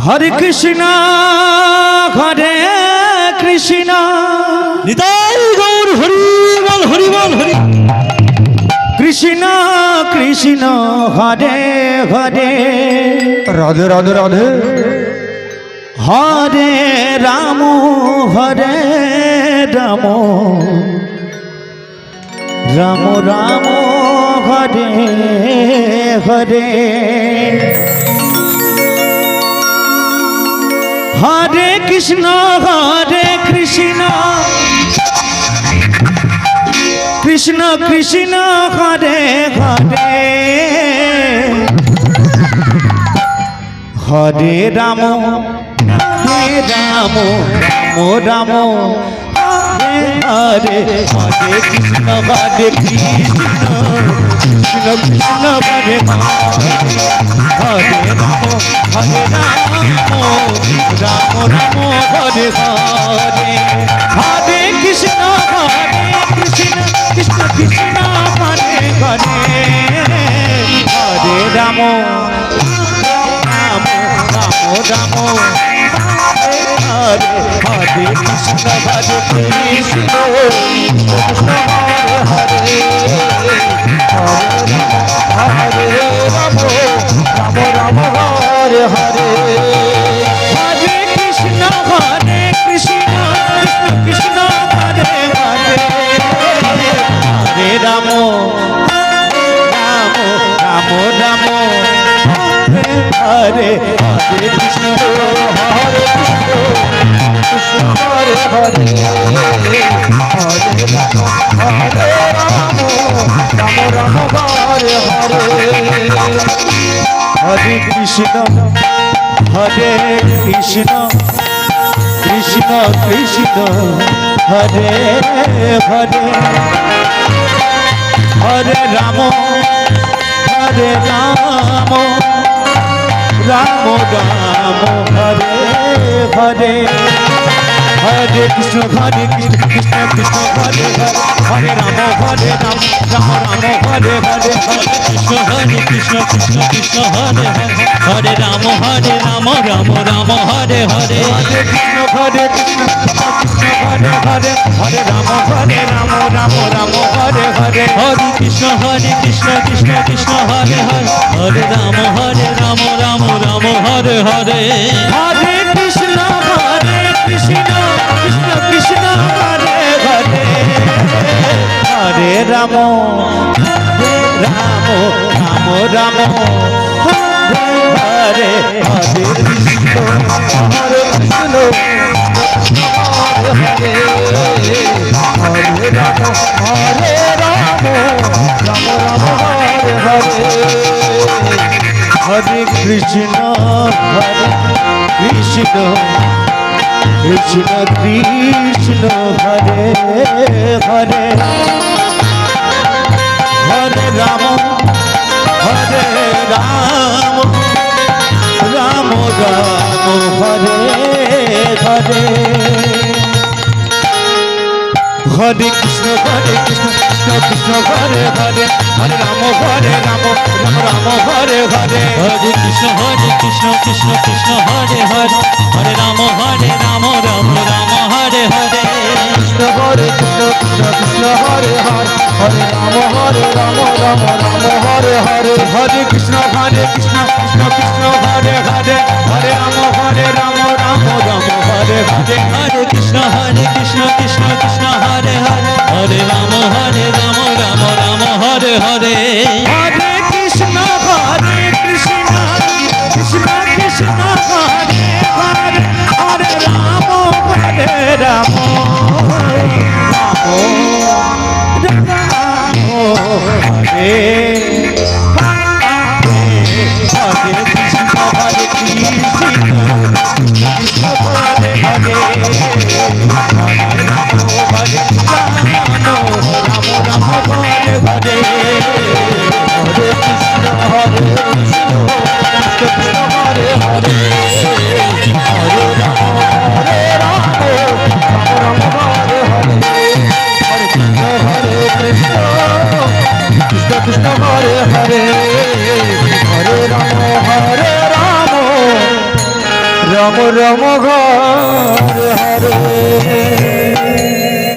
হরে কৃষ্ণ নিতাই গৌর হরি বল হরি বল হরি। কৃষ্ণ কৃষ্ণ হরে হরে রাধে রাধে রাধে। হরে রাম হরে রাম রাম রাম হরে হরে হরে কৃষ্ণ কৃষ্ণ কৃষ্ণ হরে হরে হরে রাম হরে রাম রাম রাম হরে হরে হরে কৃষ্ণ কৃষ্ণ কৃষ্ণ হরে হরে রাম রাম রাম হরে হরে হরে কৃষ্ণ কৃষ্ণ কৃষ্ণ হরে হরে হরে রাম রাম রাম রাম হরে হরে কৃষ্ণ কৃষ্ণ কৃষ্ণ হরে হরে রাম রাম রাম হরে হরে হরে কৃষ্ণ কৃষ্ণ কৃষ্ণ হরে হরে হরে রাম রাম রাম রাম হরে হরে কৃষ্ণ হরে কৃষ্ণ হরে হরে হরে রাম রাম হরে হরে হরে কৃষ্ণ কৃষ্ণ কৃষ্ণ হরে হরে হরে রাম রাম রাম হরে হরে হরে কৃষ্ণ কৃষ্ণ কৃষ্ণ হরে হরে হরে রাম রাম হরে হরে হরে কৃষ্ণ কৃষ্ণ কৃষ্ণ হরে হরে হরে রাম রাম রাম হরে হরে হরে কৃষ্ণ কৃষ্ণ কৃষ্ণ হরে হরে হরে রাম রাম রাম হরে হরে হরে কৃষ্ণ কৃষ্ণ কৃষ্ণ হরে হরে হরে রাম রাম রাম হরে হরে হরে কৃষ্ণ কৃষ্ণ কৃষ্ণ হরে হরে হরে রাম রাম রাম হরে হরে কৃষ্ণ হরে কৃষ্ণ হরে হরে রাম রাম হরে হরে হরে কৃষ্ণ কৃষ্ণ কৃষ্ণ হরে হরে হরে রাম রাম রাম হরে হরে হরে কৃষ্ণ কৃষ্ণ কৃষ্ণ হরে হরে হরে রাম রাম রাম হরে হরে হরে কৃষ্ণ কৃষ্ণ কৃষ্ণ হরে হরে হরে রাম রাম রাম হরে হরে কৃষ্ণ কৃষ্ণ কৃষ্ণ হরে হরে হরে রাম রাম রাম হরে হরে হরে কৃষ্ণ কৃষ্ণ কৃষ্ণ হরে হরে হরে রাম রাম রাম হরে হরে হরে কৃষ্ণ কৃষ্ণ কৃষ্ণ হরে হরে হরে রাম রাম রাম হরে হরে হরে কৃষ্ণ কৃষ্ণ কৃষ্ণ হরে হরে হরে রাম রাম হরে হরে কৃষ্ণ কৃষ্ণ হরে হরে হরে রাম রাম হরে হরে হরে কৃষ্ণ কৃষ্ণ হরে হরে হরে রাম রাম হরে হরে হরে কৃষ্ণ কৃষ্ণ কৃষ্ণ রাম রাম ঘরে